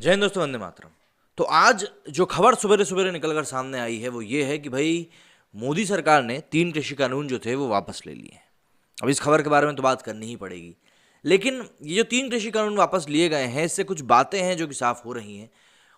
जय हिंद दोस्तों, वंदे मातरम। तो आज जो खबर सवेरे सवेरे निकलकर सामने आई है वो ये है कि भाई मोदी सरकार ने 3 कृषि कानून जो थे वो वापस ले लिए हैं। अब इस खबर के बारे में तो बात करनी ही पड़ेगी, लेकिन ये जो 3 कृषि कानून वापस लिए गए हैं इससे कुछ बातें हैं जो कि साफ हो रही हैं,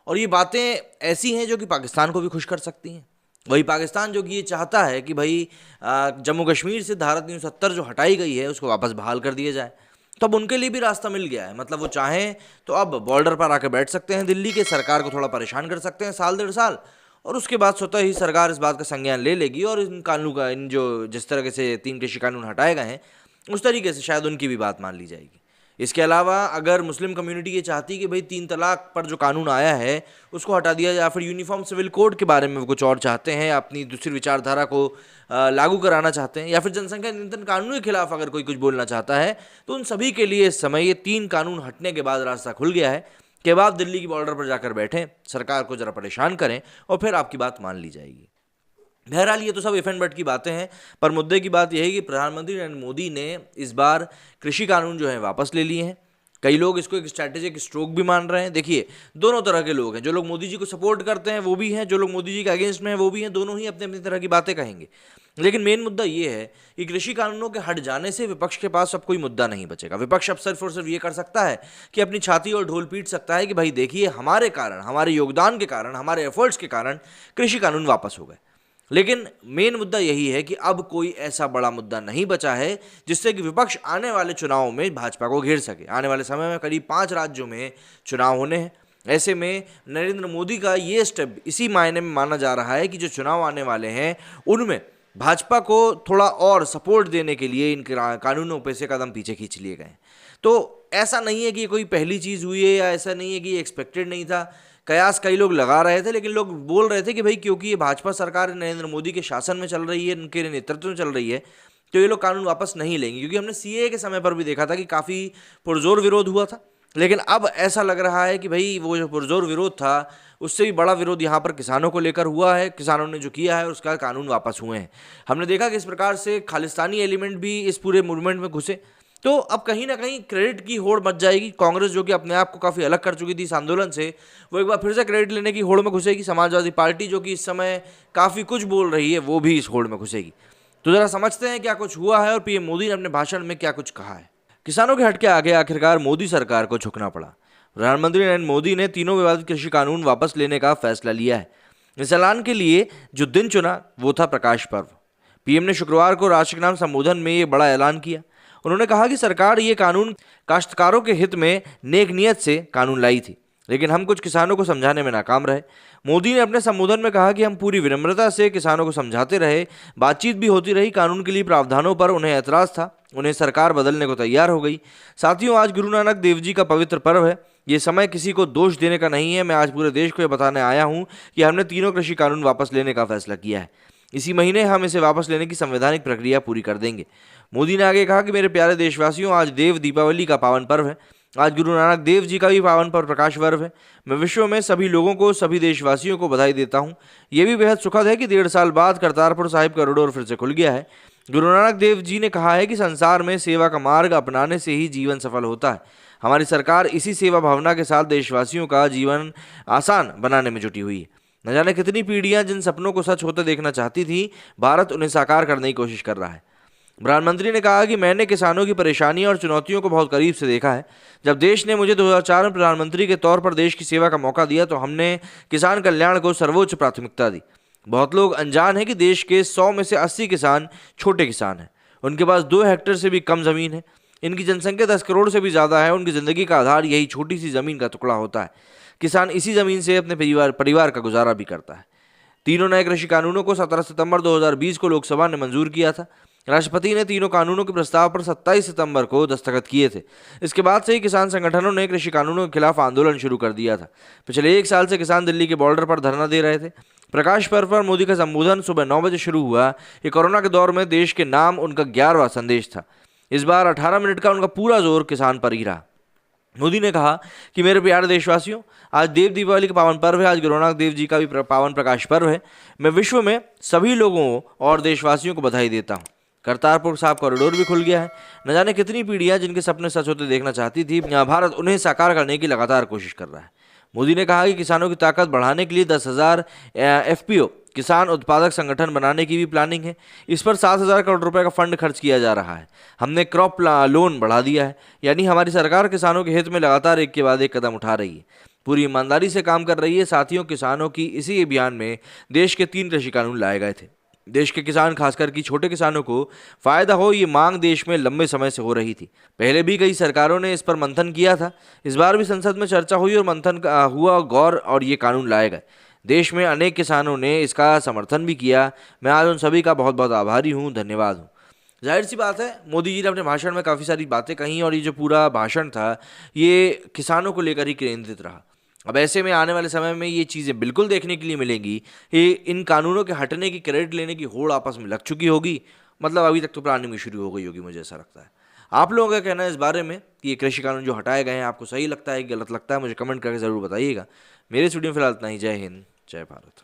और ये बातें ऐसी हैं जो कि पाकिस्तान को भी खुश कर सकती हैं। वही पाकिस्तान जो कि ये चाहता है कि भाई जम्मू कश्मीर से धारा 370 जो हटाई गई है उसको वापस बहाल कर दिया जाए। तो अब उनके लिए भी रास्ता मिल गया है, मतलब वो चाहें तो अब बॉर्डर पर आकर बैठ सकते हैं, दिल्ली के सरकार को थोड़ा परेशान कर सकते हैं साल 1.5 साल, और उसके बाद स्वतः ही सरकार इस बात का संज्ञान ले लेगी और इन कानून का जो जिस तरह से 3 कृषि कानून हटाए गए हैं उस तरीके से शायद उनकी भी बात मान ली जाएगी। इसके अलावा अगर मुस्लिम कम्युनिटी ये चाहती कि भाई 3 तलाक पर जो कानून आया है उसको हटा दिया जाए, फिर यूनिफॉर्म सिविल कोड के बारे में वो कुछ और चाहते हैं, अपनी दूसरी विचारधारा को लागू कराना चाहते हैं, या फिर जनसंख्या नियंत्रण कानून के खिलाफ अगर कोई कुछ बोलना चाहता है, तो उन सभी के लिए इस समय ये 3 कानून हटने के बाद रास्ता खुल गया है कि अब आप दिल्ली की बॉर्डर पर जाकर बैठें, सरकार को जरा परेशान करें और फिर आपकी बात मान ली जाएगी। बहरहाल ये तो सब इफ एंड बट की बातें हैं, पर मुद्दे की बात यह है कि प्रधानमंत्री नरेंद्र मोदी ने इस बार कृषि कानून जो है वापस ले लिए हैं। कई लोग इसको एक स्ट्रैटेजिक स्ट्रोक भी मान रहे हैं। देखिए, दोनों तरह के लोग हैं, जो लोग मोदी जी को सपोर्ट करते हैं वो भी हैं, जो लोग मोदी जी के अगेंस्ट में हैं वो भी हैं, दोनों ही अपनी अपनी तरह की बातें कहेंगे। लेकिन मेन मुद्दा ये है कि कृषि कानूनों के हट जाने से विपक्ष के पास अब कोई मुद्दा नहीं बचेगा। विपक्ष अब सिर्फ और सिर्फ ये कर सकता है कि अपनी छाती और ढोल पीट सकता है कि भाई देखिए, हमारे कारण, हमारे योगदान के कारण, हमारे एफर्ट्स के कारण कृषि कानून वापस हो गए। लेकिन मेन मुद्दा यही है कि अब कोई ऐसा बड़ा मुद्दा नहीं बचा है जिससे कि विपक्ष आने वाले चुनाव में भाजपा को घेर सके। आने वाले समय में करीब 5 राज्यों में चुनाव होने हैं। ऐसे में नरेंद्र मोदी का ये स्टेप इसी मायने में माना जा रहा है कि जो चुनाव आने वाले हैं उनमें भाजपा को थोड़ा और सपोर्ट देने के लिए इन कानूनों पे से कदम पीछे खींच लिए गए। तो ऐसा नहीं है कि ये कोई पहली चीज़ हुई है, या ऐसा नहीं है कि ये एक्सपेक्टेड नहीं था। कयास कई लोग लगा रहे थे, लेकिन लोग बोल रहे थे कि भाई क्योंकि ये भाजपा सरकार नरेंद्र मोदी के शासन में चल रही है, उनके नेतृत्व में चल रही है, तो ये लोग कानून वापस नहीं लेंगे। क्योंकि हमने सीएए के समय पर भी देखा था कि काफ़ी पुरजोर विरोध हुआ था, लेकिन अब ऐसा लग रहा है कि भाई वो जो पुरजोर विरोध था उससे भी बड़ा विरोध यहाँ पर किसानों को लेकर हुआ है। किसानों ने जो किया है उसका कानून वापस हुए हैं। हमने देखा कि इस प्रकार से खालिस्तानी एलिमेंट भी इस पूरे मूवमेंट में घुसे। तो अब कहीं ना कहीं क्रेडिट की होड़ मच जाएगी। कांग्रेस जो कि अपने आप को काफ़ी अलग कर चुकी थी इस आंदोलन से, वो एक बार फिर से क्रेडिट लेने की होड़ में घुसेगी। समाजवादी पार्टी जो कि इस समय काफ़ी कुछ बोल रही है वो भी इस होड़ में घुसेगी। तो ज़रा समझते हैं क्या कुछ हुआ है और पीएम मोदी ने अपने भाषण में क्या कुछ कहा है। किसानों के हट के आगे आखिरकार मोदी सरकार को झुकना पड़ा। प्रधानमंत्री नरेंद्र मोदी ने तीनों विवादित कृषि कानून वापस लेने का फैसला लिया है। इस ऐलान के लिए जो दिन चुना वो था प्रकाश पर्व। पीएम ने शुक्रवार को राष्ट्र के नाम संबोधन में ये बड़ा ऐलान किया। उन्होंने कहा कि सरकार ये कानून काश्तकारों के हित में नेक नियत से कानून लाई थी, लेकिन हम कुछ किसानों को समझाने में नाकाम रहे। मोदी ने अपने संबोधन में कहा कि हम पूरी विनम्रता से किसानों को समझाते रहे, बातचीत भी होती रही। कानून के लिए प्रावधानों पर उन्हें ऐतराज था, उन्हें सरकार बदलने को तैयार हो गई। साथियों, आज गुरु नानक देव जी का पवित्र पर्व है। ये समय किसी को दोष देने का नहीं है। मैं आज पूरे देश को ये बताने आया हूँ कि हमने तीनों कृषि कानून वापस लेने का फैसला किया है। इसी महीने हम इसे वापस लेने की संवैधानिक प्रक्रिया पूरी कर देंगे। मोदी ने आगे कहा कि मेरे प्यारे देशवासियों, आज देव दीपावली का पावन पर्व है। आज गुरु नानक देव जी का भी पावन पर्व प्रकाश पर्व है। मैं विश्व में सभी लोगों को, सभी देशवासियों को बधाई देता हूँ। ये भी बेहद सुखद है कि 1.5 साल बाद करतारपुर साहिब का कॉरिडोर फिर से खुल गया है। गुरु नानक देव जी ने कहा है कि संसार में सेवा का मार्ग अपनाने से ही जीवन सफल होता है। हमारी सरकार इसी सेवा भावना के साथ देशवासियों का जीवन आसान बनाने में जुटी हुई है। न जाने कितनी पीढ़ियां जिन सपनों को सच होते देखना चाहती थी, भारत उन्हें साकार करने की कोशिश कर रहा है। प्रधानमंत्री ने कहा कि मैंने किसानों की परेशानियों और चुनौतियों को बहुत करीब से देखा है। जब देश ने मुझे 2004 में प्रधानमंत्री के तौर पर देश की सेवा का मौका दिया तो हमने किसान कल्याण को सर्वोच्च प्राथमिकता दी। बहुत लोग अनजान हैं कि देश के 100 में से 80 किसान छोटे किसान हैं। उनके पास 2 हेक्टेयर से भी कम ज़मीन है। इनकी जनसंख्या 10 करोड़ से भी ज़्यादा है। उनकी ज़िंदगी का आधार यही छोटी सी ज़मीन का टुकड़ा होता है। किसान इसी ज़मीन से अपने परिवार का गुजारा भी करता है। तीनों नए कृषि कानूनों को 17 सितंबर 2020 को लोकसभा ने मंजूर किया था। राष्ट्रपति ने तीनों कानूनों के प्रस्ताव पर 27 सितंबर को दस्तखत किए थे। इसके बाद से ही किसान संगठनों ने कृषि कानूनों के खिलाफ आंदोलन शुरू कर दिया था। पिछले 1 साल से किसान दिल्ली के बॉर्डर पर धरना दे रहे थे। प्रकाश पर्व पर मोदी का संबोधन सुबह 9 बजे शुरू हुआ। ये कोरोना के दौर में देश के नाम उनका 11वां संदेश था। इस बार 18 मिनट का उनका पूरा जोर किसान पर ही रहा। मोदी ने कहा कि मेरे प्यारे देशवासियों, आज देव दीपावली का पावन पर्व है। आज गुरु नानक देव जी का भी पावन प्रकाश पर्व है। मैं विश्व में सभी लोगों और देशवासियों को बधाई देता हूँ। करतारपुर साहिब कॉरिडोर भी खुल गया है। न जाने कितनी पीढ़ियां जिनके सपने सच होते देखना चाहती थी, भारत उन्हें साकार करने की लगातार कोशिश कर रहा है। मोदी ने कहा कि किसानों की ताकत बढ़ाने के लिए 10,000 FPO किसान उत्पादक संगठन बनाने की भी प्लानिंग है। इस पर 7,000 करोड़ रुपए का फंड खर्च किया जा रहा है। हमने क्रॉप लोन बढ़ा दिया है। यानी हमारी सरकार किसानों के हित में लगातार एक के बाद एक कदम उठा रही है, पूरी ईमानदारी से काम कर रही है। साथियों, किसानों की इसी अभियान में देश के 3 कृषि कानून लाए गए थे। देश के किसान, खासकर कि छोटे किसानों को फायदा हो, ये मांग देश में लंबे समय से हो रही थी। पहले भी कई सरकारों ने इस पर मंथन किया था। इस बार भी संसद में चर्चा हुई और मंथन हुआ, गौर, और ये कानून लाए गए। देश में अनेक किसानों ने इसका समर्थन भी किया। मैं आज उन सभी का बहुत बहुत आभारी हूँ, धन्यवाद हूँ। जाहिर सी बात है, मोदी जी ने अपने भाषण में काफ़ी सारी बातें कही और ये जो पूरा भाषण था ये किसानों को लेकर ही केंद्रित रहा। अब ऐसे में आने वाले समय में ये चीज़ें बिल्कुल देखने के लिए मिलेंगी कि इन कानूनों के हटने की, क्रेडिट लेने की होड़ आपस में लग चुकी होगी। मतलब अभी तक तो प्लानिंग में शुरू हो गई होगी, मुझे ऐसा लगता है। आप लोगों का कहना है इस बारे में कि ये कृषि कानून जो हटाए गए हैं, आपको सही लगता है कि गलत लगता है? मुझे कमेंट करके ज़रूर बताइएगा। मेरे स्टूडियो में फिलहाल इतना ही। जय हिंद, जय भारत।